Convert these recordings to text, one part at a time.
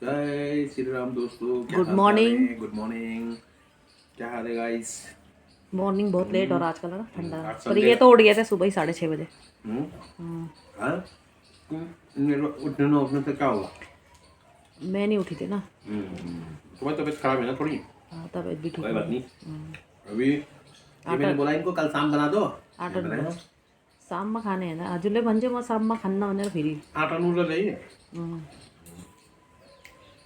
जय श्री राम दोस्तों, क्या गुड हाल चाल मॉर्निंग। है। Good morning. क्या हाल है गाइस। मॉर्निंग बहुत लेट और आजकल है ना ठंडा, आज पर संडे। ये तो उठ गए थे सुबह ही 6:30 बजे। हम्म। हाँ। उठने ना उठने से क्या होगा। मैं नहीं उठी थी ना। तुम्हारी तबीयत खराब है ना थोड़ी। हाँ, तबीयत भी ठीक कोई बात नहीं नहीं। है। अभी ये आटा मैंने बोला इनको कल शाम बना दो। आटा ये बनाया। शाम में खाने हैं ना अजुले भंजे में शाम में खाना बने फिरी। आटा नूडल है ये।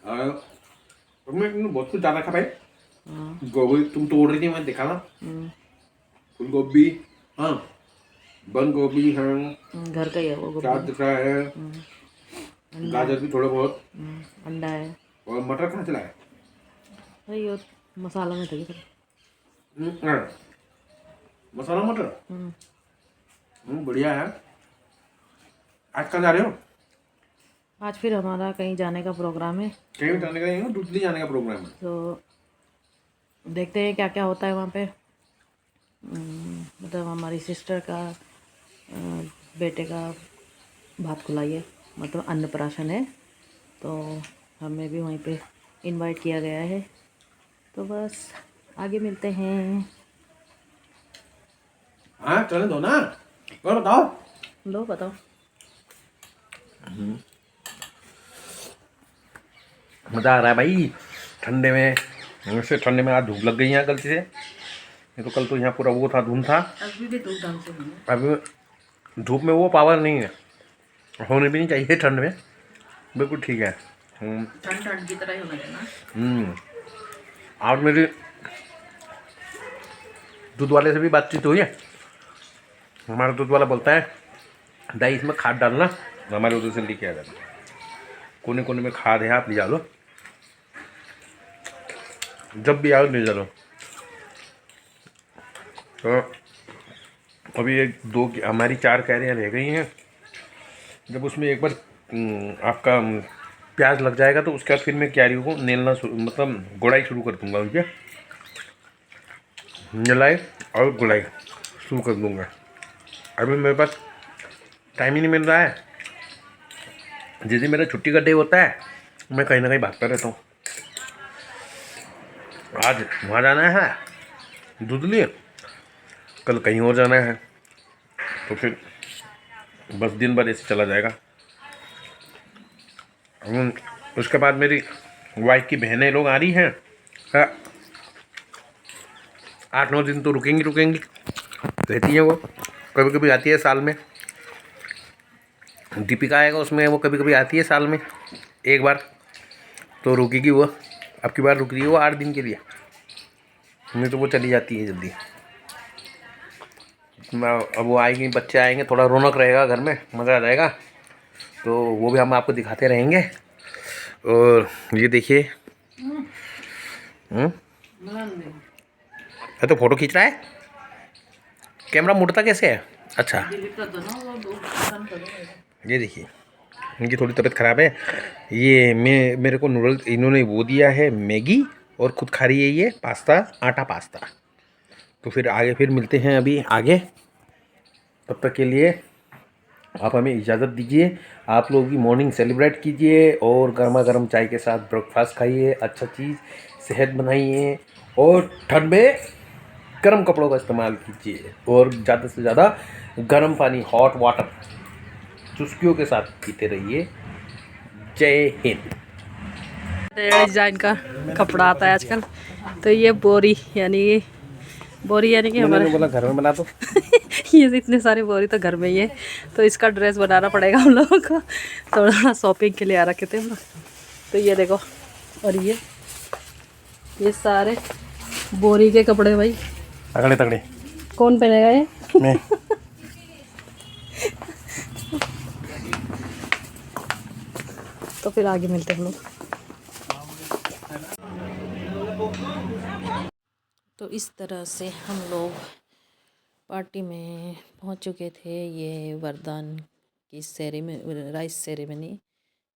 और तुमने बहुत कुछ ज्यादा खा पाए। गोभी तुम तोड़ रही थी, मैं देखा था। फूल गोभी। हाँ। बंद गोभी है। घर का ही है वो प्याज गोभी। दिख रहा है। अंडा है। गाजर भी थोड़ा बहुत। अंडा है। और मटर कहाँ चला है। अरे ये मसाला में थे सब। हाँ, मसाला मटर। बढ़िया है। आज कहाँ जा रहे हो। आज फिर हमारा कहीं जाने का प्रोग्राम है। कहीं भी जाने का नहीं है, दूसरी जाने का प्रोग्राम है। तो देखते हैं क्या क्या होता है वहाँ पे। मतलब हमारी सिस्टर का बेटे का भात खुलाई है, मतलब अन्नप्राशन है। तो हमें भी वहीं पे इनवाइट किया गया है। तो बस आगे मिलते हैं। हाँ चले दो ना। और बताओ। लो बताओ। मज़ा आ रहा है भाई ठंडे में। वैसे ठंडे में आज धूप लग गई यहाँ गलती से। नहीं तो कल तो यहाँ पूरा वो था, धुंध था। अभी भी धूप ढंग से नहीं है। अभी धूप में वो पावर नहीं है, होने भी नहीं चाहिए ठंड में। बिल्कुल ठीक है। ठंड ठंड की तरह ही होना चाहिए ना। आज मेरी दूध वाले से भी बातचीत हुई है। हमारा दूध वाला बोलता है दाई इसमें खाद डालना, हमारे उधर से लेके आ जाना। कोने कोने में खाद है, आप ले जा लो, जब भी आओ ले जा लो। तो अभी एक दो हमारी 4 कैरियाँ रह गई हैं। जब उसमें एक बार आपका प्याज लग जाएगा तो उसके बाद फिर मैं क्यारियों को नेलना मतलब गुड़ाई शुरू कर दूंगा उनके। नलाई और गुड़ाई शुरू कर दूंगा। अभी मेरे पास टाइम ही नहीं मिल रहा है। जिस दिन मेरा छुट्टी का डे होता है मैं कहीं ना कहीं भागता रहता हूँ। आज वहाँ जाना है दूध लिए, कल कहीं और जाना है, तो फिर बस दिन भर ऐसे चला जाएगा। उसके बाद मेरी वाइफ की बहनें लोग आ रही हैं। हाँ, 8-9 दिन तो रुकेंगी रुकेंगी रहती है वो। कभी कभी आती है साल में। दीपिका आएगा उसमें, वो कभी कभी आती है साल में एक बार, तो रुकेगी वो। अब की बार रुक रही है वो 8 दिन के लिए, नहीं तो वो चली जाती है जल्दी। अब वो आएगी, बच्चे आएंगे, थोड़ा रौनक रहेगा घर में, मज़ा आ जाएगा। तो वो भी हम आपको दिखाते रहेंगे। और ये देखिए। तो फोटो खींच रहा है, कैमरा मुड़ता कैसे है। अच्छा डिलीट कर दो ना वो बंद कर दो। ये देखिए, इनकी थोड़ी तबीयत ख़राब है। ये मेरे को नूडल इन्होंने वो दिया है मैगी, और खुद खा रही है ये पास्ता, आटा पास्ता। तो फिर आगे फिर मिलते हैं अभी आगे। तब तक के लिए आप हमें इजाज़त दीजिए। आप लोग भी मॉर्निंग सेलिब्रेट कीजिए और गर्मा गर्म चाय के साथ ब्रेकफास्ट खाइए, अच्छा चीज़ सेहत बनाइए, और ठंड में गर्म कपड़ों का इस्तेमाल कीजिए, और ज़्यादा से ज़्यादा गर्म पानी, हॉट वाटर चुस्कियों के साथ पीते रहिए। जय हिंद। डिजाइन का कपड़ा आता है आजकल। तो ये बोरी यानी कि हमारे बोला घर में बना दो। ये इतने सारे बोरी तो घर में ही है। तो इसका ड्रेस बनाना पड़ेगा हम लोगों को। थोड़ा शॉपिंग के लिए आ रखे थे हम लोग। तो ये देखो, और ये सारे बोरी के कपड़े भाई। तगड़े तगड़े। कौन पहनेगा ये? मैं। तो फिर आगे मिलते हैं हम लोग। तो इस तरह से हम लोग पार्टी में पहुंच चुके थे। ये वरदान की सेरेमनी, राइस सेरेमनी,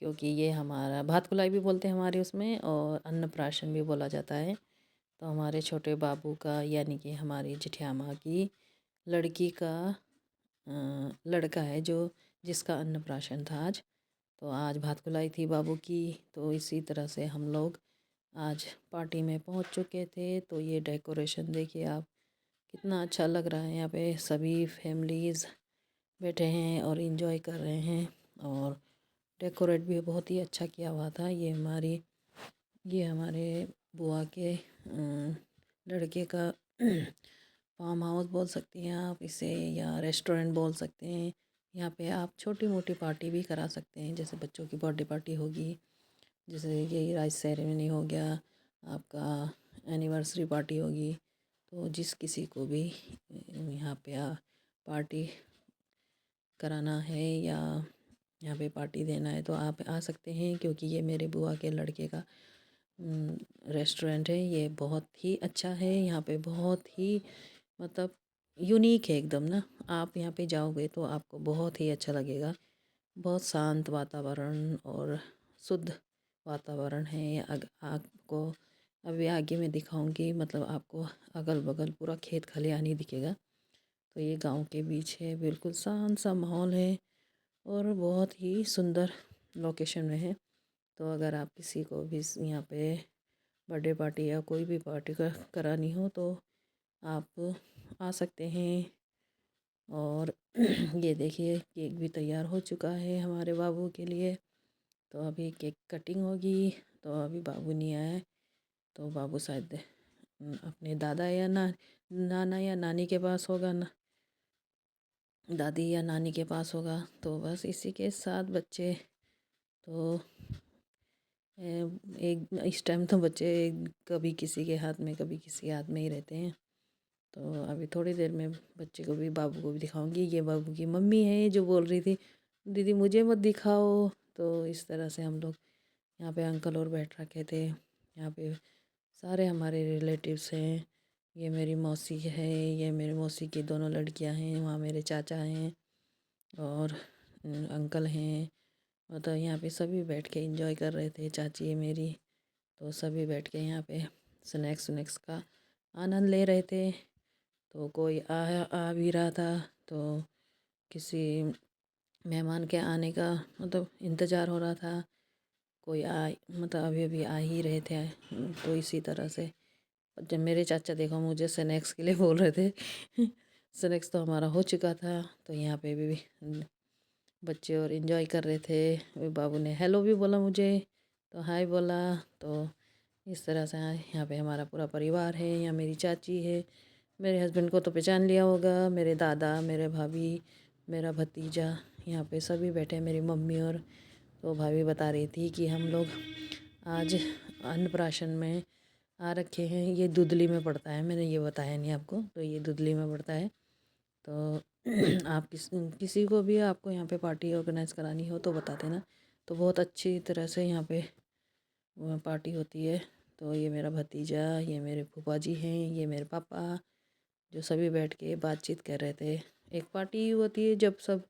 क्योंकि ये हमारा भात खुलाई भी बोलते हैं हमारे उसमें, और अन्नप्राशन भी बोला जाता है। तो हमारे छोटे बाबू का यानी कि हमारी जिठियामा की लड़की का लड़का है जो जिसका अन्नप्राशन था आज। तो आज भात खुलाई थी बाबू की। तो इसी तरह से हम लोग आज पार्टी में पहुंच चुके थे। तो ये डेकोरेशन देखिए आप, कितना अच्छा लग रहा है। यहाँ पे सभी फैमिलीज़ बैठे हैं और इन्जॉय कर रहे हैं। और डेकोरेट भी बहुत ही अच्छा किया हुआ था। ये हमारे बुआ के लड़के का फार्म हाउस बोल सकती हैं आप इसे, या रेस्टोरेंट बोल सकते हैं। यहाँ पे आप छोटी मोटी पार्टी भी करा सकते हैं, जैसे बच्चों की बर्थडे पार्टी होगी, जैसे ये राइस सेरेमनी हो गया, आपका एनिवर्सरी पार्टी होगी। तो जिस किसी को भी यहाँ पे पार्टी कराना है या यहाँ पे पार्टी देना है तो आप आ सकते हैं, क्योंकि ये मेरे बुआ के लड़के का रेस्टोरेंट है। ये बहुत ही अच्छा है। यहाँ पे बहुत ही मतलब यूनिक है एकदम ना। आप यहाँ पे जाओगे तो आपको बहुत ही अच्छा लगेगा। बहुत शांत वातावरण और शुद्ध वातावरण है। आपको अभी आगे मैं दिखाऊंगी, मतलब आपको अगल बगल पूरा खेत खलिहान ही दिखेगा। तो ये गांव के बीच है, बिल्कुल शांत सा माहौल है और बहुत ही सुंदर लोकेशन में है। तो अगर आप किसी को भी यहाँ पे बर्थडे पार्टी या कोई भी पार्टी करानी हो तो आप आ सकते हैं। और ये देखिए केक भी तैयार हो चुका है हमारे बाबू के लिए। तो अभी केक कटिंग होगी। तो अभी बाबू नहीं आया है, तो बाबू शायद अपने दादा या नाना या नानी के पास होगा ना, दादी या नानी के पास होगा। तो बस इसी के साथ बच्चे तो एक इस टाइम तो बच्चे कभी किसी के हाथ में कभी किसी के हाथ में ही रहते हैं। तो अभी थोड़ी देर में बच्चे को भी बाबू को भी दिखाऊंगी। ये बाबू की मम्मी है जो बोल रही थी दीदी मुझे मत दिखाओ। तो इस तरह से हम लोग यहाँ पे अंकल और बैठ रखे थे। यहाँ पे सारे हमारे रिलेटिव्स हैं। ये मेरी मौसी है, ये मेरी मौसी की दोनों लड़कियाँ हैं, वहाँ मेरे चाचा हैं और अंकल हैं। मतलब यहाँ पे सभी बैठ के एंजॉय कर रहे थे। चाची है मेरी, तो सभी बैठ के यहाँ पे स्नैक्स का आनंद ले रहे थे। तो कोई आ भी रहा था, तो किसी मेहमान के आने का मतलब इंतज़ार हो रहा था। कोई मतलब अभी अभी आ ही रहे थे। तो इसी तरह से जब मेरे चाचा देखो मुझे स्नैक्स के लिए बोल रहे थे स्नैक्स तो हमारा हो चुका था। तो यहाँ पे भी बच्चे और इन्जॉय कर रहे थे। बाबू ने हेलो भी बोला मुझे, तो हाय बोला। तो इस तरह से यहाँ पे हमारा पूरा परिवार है। यहाँ मेरी चाची है, मेरे हस्बैंड को तो पहचान लिया होगा, मेरे दादा, मेरे भाभी, मेरा भतीजा, यहाँ पे सभी बैठे हैं, मेरी मम्मी। और तो भाभी बता रही थी कि हम लोग आज अन्नप्राशन में आ रखे हैं। ये दुधली में पड़ता है, मैंने ये बताया नहीं आपको, तो ये दुधली में पड़ता है। तो आप किसी को भी आपको यहाँ पे पार्टी ऑर्गेनाइज़ करानी हो तो बता देना। तो बहुत अच्छी तरह से यहाँ पे पार्टी होती है। तो ये मेरा भतीजा, ये मेरे फूफा जी हैं, ये मेरे पापा, जो सभी बैठ के बातचीत कर रहे थे। एक पार्टी होती है जब सब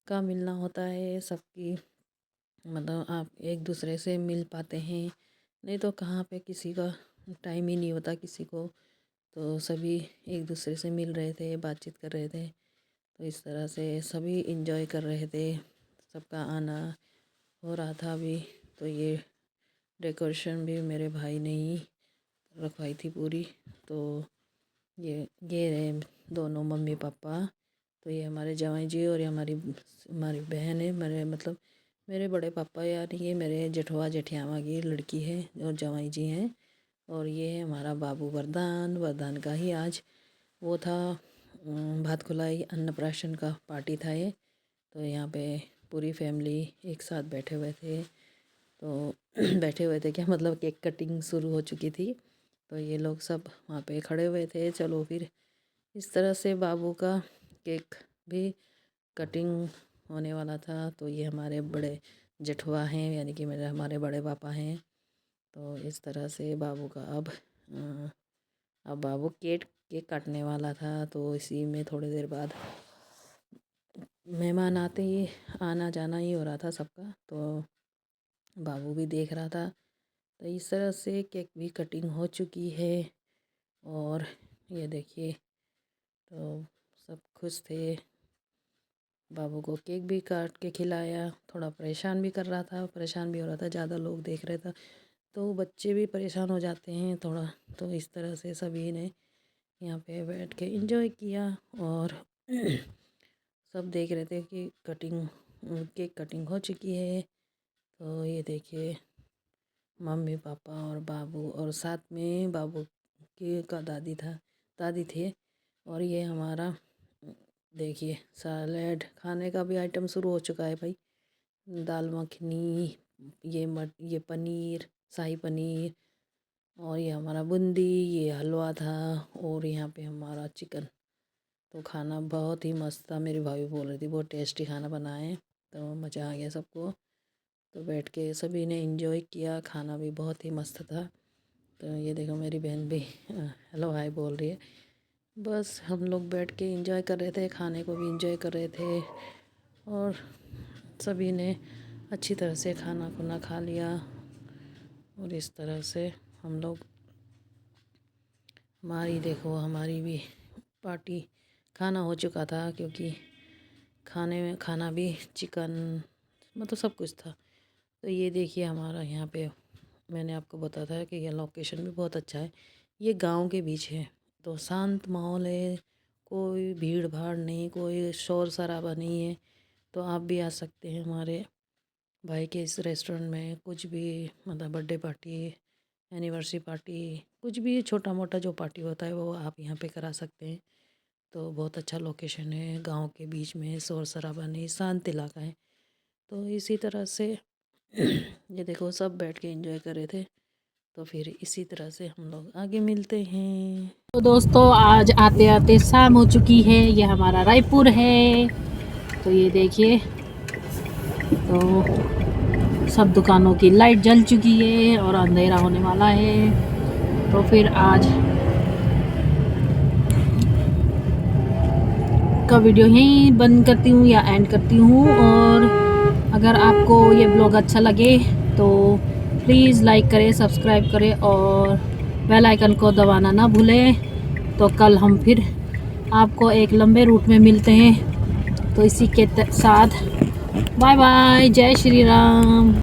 का मिलना होता है, सबकी मतलब आप एक दूसरे से मिल पाते हैं। नहीं तो कहाँ पे किसी का टाइम ही नहीं होता किसी को। तो सभी एक दूसरे से मिल रहे थे, बातचीत कर रहे थे। तो इस तरह से सभी इंजॉय कर रहे थे, सबका आना हो रहा था अभी। तो ये डेकोरेशन भी मेरे भाई ने ही रखवाई थी पूरी। तो ये रहे दोनों मम्मी पापा। तो ये हमारे जवाई जी और ये हमारी बहन है, मेरे मतलब मेरे बड़े पापा, यार ये मेरे जेठवा जेठियामा की लड़की है और जवाई जी हैं। और ये है हमारा बाबू वरदान। वरदान का ही आज वो था भात खुलाई अन्नप्राशन का पार्टी था ये। तो यहाँ पे पूरी फैमिली एक साथ बैठे हुए थे। तो बैठे हुए थे क्या, मतलब केक कटिंग शुरू हो चुकी थी। तो ये लोग सब वहाँ पे खड़े हुए थे। चलो फिर इस तरह से बाबू का केक भी कटिंग होने वाला था। तो ये हमारे बड़े जेठवा हैं, यानी कि हमारे बड़े पापा हैं। तो इस तरह से बाबू का अब बाबू केक काटने वाला था। तो इसी में थोड़ी देर बाद मेहमान आते ही आना जाना ही हो रहा था सबका। तो बाबू भी देख रहा था। तो इस तरह से केक भी कटिंग हो चुकी है। और ये देखिए, तो सब खुश थे। बाबू को केक भी काट के खिलाया। थोड़ा परेशान भी कर रहा था, परेशान भी हो रहा था, ज़्यादा लोग देख रहे थे तो बच्चे भी परेशान हो जाते हैं थोड़ा। तो इस तरह से सभी ने यहाँ पे बैठ के एंजॉय किया और सब देख रहे थे कि केक कटिंग हो चुकी है। तो ये देखिए मम्मी पापा और बाबू और साथ में बाबू के का दादी थे। और ये हमारा देखिए सैलेड खाने का भी आइटम शुरू हो चुका है भाई। दाल मखनी, ये पनीर, शाही पनीर, और ये हमारा बूंदी, ये हलवा था, और यहाँ पे हमारा चिकन। तो खाना बहुत ही मस्त था। मेरी भाभी बोल रही थी बहुत टेस्टी खाना बनाए, तो मज़ा आ गया सबको। तो बैठ के सभी ने एंजॉय किया, खाना भी बहुत ही मस्त था। तो ये देखो मेरी बहन भी हेलो हाय बोल रही है। बस हम लोग बैठ के एंजॉय कर रहे थे, खाने को भी एंजॉय कर रहे थे और सभी ने अच्छी तरह से खाना खुना खा लिया। और इस तरह से हम लोग हमारी भी पार्टी खाना हो चुका था, क्योंकि खाना भी चिकन मतलब सब कुछ था। तो ये देखिए हमारा यहाँ पे मैंने आपको बताया था कि यह लोकेशन भी बहुत अच्छा है। ये गांव के बीच है, तो शांत माहौल है, कोई भीड़ भाड़ नहीं, कोई शोर शराबा नहीं है। तो आप भी आ सकते हैं हमारे भाई के इस रेस्टोरेंट में। कुछ भी मतलब बर्थडे पार्टी, एनिवर्सरी पार्टी, कुछ भी छोटा मोटा जो पार्टी होता है वो आप यहाँ पे करा सकते हैं। तो बहुत अच्छा लोकेशन है, गांव के बीच में, शोर शराबा नहीं, शांत इलाका है। तो इसी तरह से ये देखो सब बैठ के एंजॉय कर रहे थे। तो फिर इसी तरह से हम लोग आगे मिलते हैं। तो दोस्तों आज आते आते शाम हो चुकी है। ये हमारा रायपुर है। तो ये देखिए तो सब दुकानों की लाइट जल चुकी है और अंधेरा होने वाला है। तो फिर आज का वीडियो यहीं बंद करती हूँ या एंड करती हूँ। और अगर आपको ये ब्लॉग अच्छा लगे तो प्लीज़ लाइक करें, सब्सक्राइब करें और बेल आइकन को दबाना ना भूलें। तो कल हम फिर आपको एक लंबे रूट में मिलते हैं। तो इसी के साथ बाय बाय, जय श्री राम।